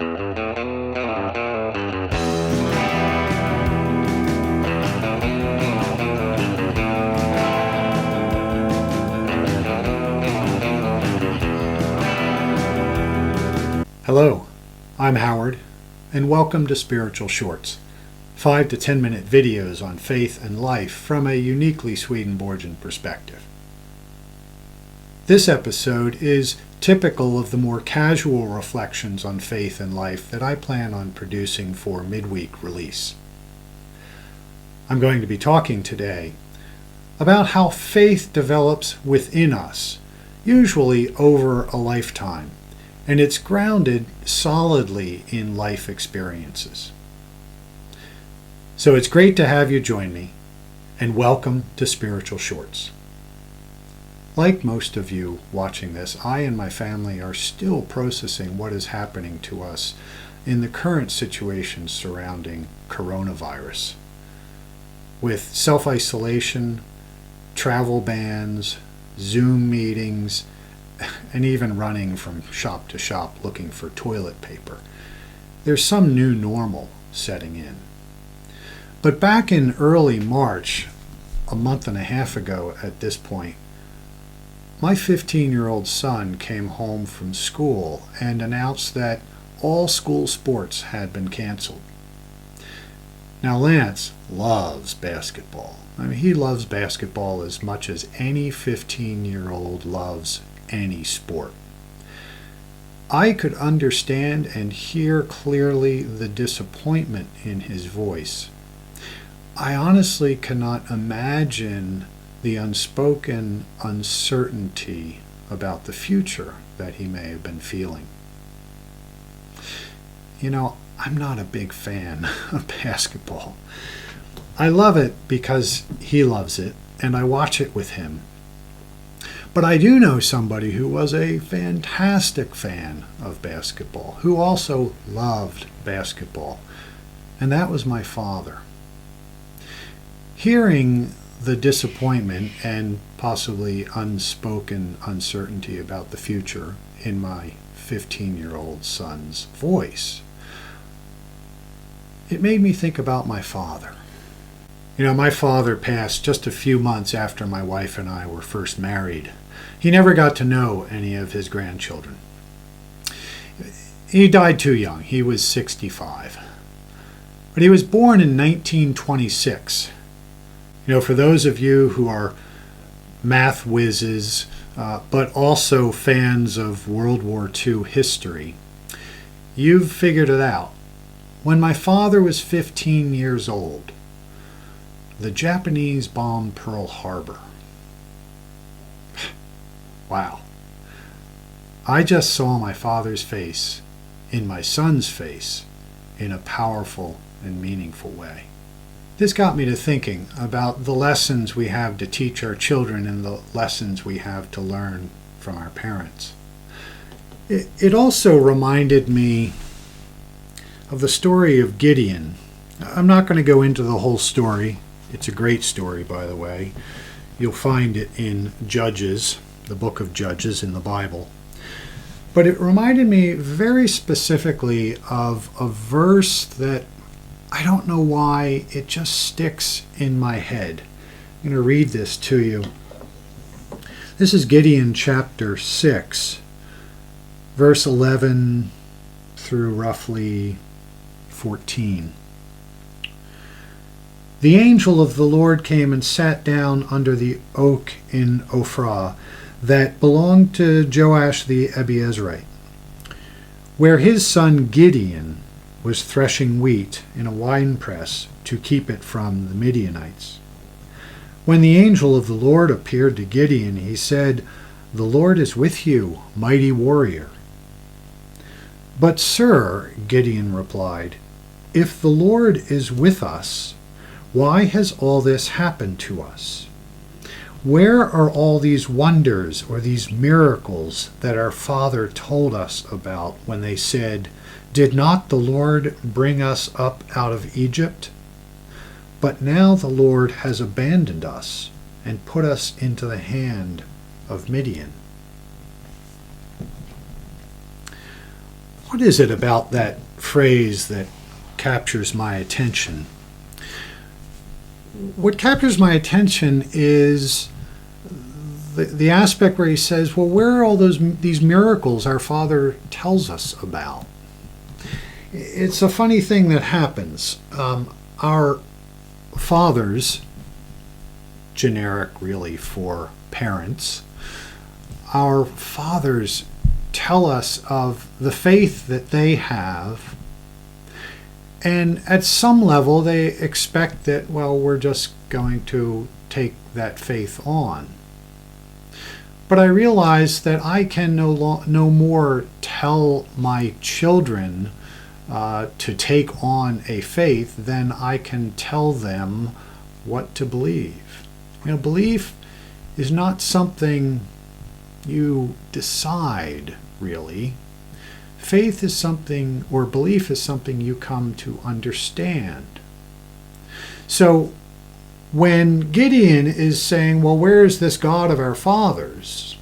Hello, I'm Howard, and welcome to Spiritual Shorts, 5 to 10 minute videos on faith and life from a uniquely Swedenborgian perspective. This episode is typical of the more casual reflections on faith and life that I plan on producing for midweek release. I'm going to be talking today about how faith develops within us, usually over a lifetime, and it's grounded solidly in life experiences. So it's great to have you join me, and welcome to Spiritual Shorts. Like most of you watching this, I and my family are still processing what is happening to us in the current situation surrounding coronavirus. With self-isolation, travel bans, Zoom meetings, and even running from shop to shop looking for toilet paper, there's some new normal setting in. But back in early March, a month and a half ago at this point, my 15-year-old son came home from school and announced that all school sports had been canceled. Now Lance loves basketball. I mean, he loves basketball as much as any 15-year-old loves any sport. I could understand and hear clearly the disappointment in his voice. I honestly cannot imagine the unspoken uncertainty about the future that he may have been feeling. You know, I'm not a big fan of basketball. I love it because he loves it, and I watch it with him. But I do know somebody who was a fantastic fan of basketball, who also loved basketball, and that was my father. Hearing the disappointment and possibly unspoken uncertainty about the future in my 15-year-old son's voice, it made me think about my father. You know, my father passed just a few months after my wife and I were first married. He never got to know any of his grandchildren. He died too young. He was 65. But he was born in 1926. You know, for those of you who are math whizzes, but also fans of World War II history, you've figured it out. When my father was 15 years old, the Japanese bombed Pearl Harbor. Wow. I just saw my father's face in my son's face in a powerful and meaningful way. This got me to thinking about the lessons we have to teach our children and the lessons we have to learn from our parents. It also reminded me of the story of Gideon. I'm not going to go into the whole story. It's a great story, by the way. You'll find it in Judges, the book of Judges in the Bible. But it reminded me very specifically of a verse that I don't know why it just sticks in my head. I'm going to read this to you. This is Gideon chapter 6, verse 11 through roughly 14. The angel of the Lord came and sat down under the oak in Ophrah that belonged to Joash the Abiezrite, where his son Gideon was threshing wheat in a winepress to keep it from the Midianites. When the angel of the Lord appeared to Gideon, he said, "The Lord is with you, mighty warrior." "But, sir," Gideon replied, "if the Lord is with us, why has all this happened to us? Where are all these wonders or these miracles that our father told us about when they said, 'Did not the Lord bring us up out of Egypt?' But now the Lord has abandoned us and put us into the hand of Midian." What is it about that phrase that captures my attention? What captures my attention is the aspect where he says, well, where are all these miracles our Father tells us about? It's a funny thing that happens. Our fathers, generic really for parents, our fathers tell us of the faith that they have, and at some level they expect that, well, we're just going to take that faith on. But I realize that I can no more tell my children to take on a faith than I can tell them what to believe. Belief is not something you decide, really. Faith is something, or belief is something you come to understand. So when Gideon is saying, well, where is this God of our fathers?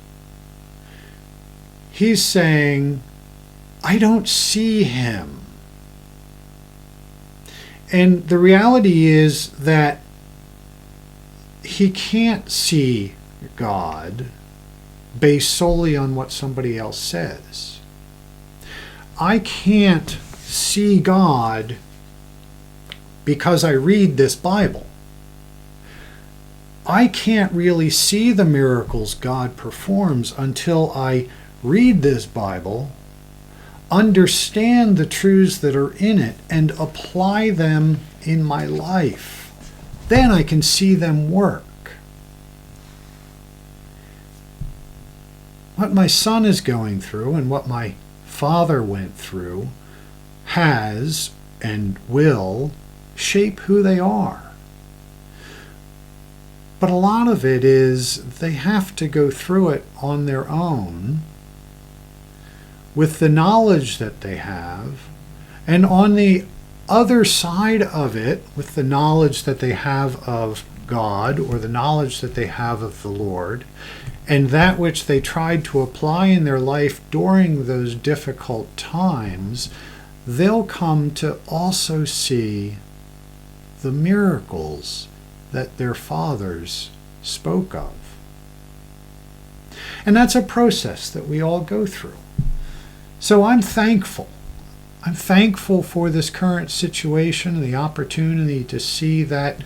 He's saying, I don't see him. And the reality is that he can't see God based solely on what somebody else says. I can't see God because I read this Bible. I can't really see the miracles God performs until I read this Bible, understand the truths that are in it, and apply them in my life. Then I can see them work. What my son is going through and what my father went through has and will shape who they are. But a lot of it is they have to go through it on their own with the knowledge that they have, and on the other side of it with the knowledge that they have of God, or the knowledge that they have of the Lord, and that which they tried to apply in their life during those difficult times, they'll come to also see the miracles that their fathers spoke of. And that's a process that we all go through. So I'm thankful. I'm thankful for this current situation and the opportunity to see that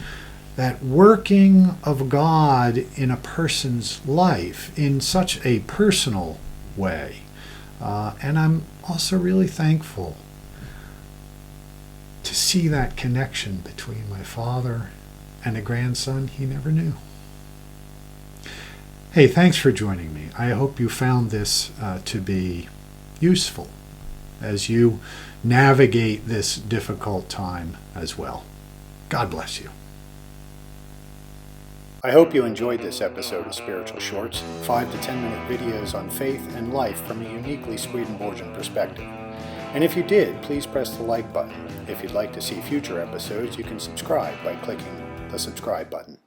working of God in a person's life in such a personal way. And I'm also really thankful to see that connection between my father and a grandson he never knew. Hey, thanks for joining me. I hope you found this to be useful as you navigate this difficult time as well. God bless you. I hope you enjoyed this episode of Spiritual Shorts, 5 to 10 minute videos on faith and life from a uniquely Swedenborgian perspective. And if you did, please press the like button. If you'd like to see future episodes, you can subscribe by clicking the subscribe button.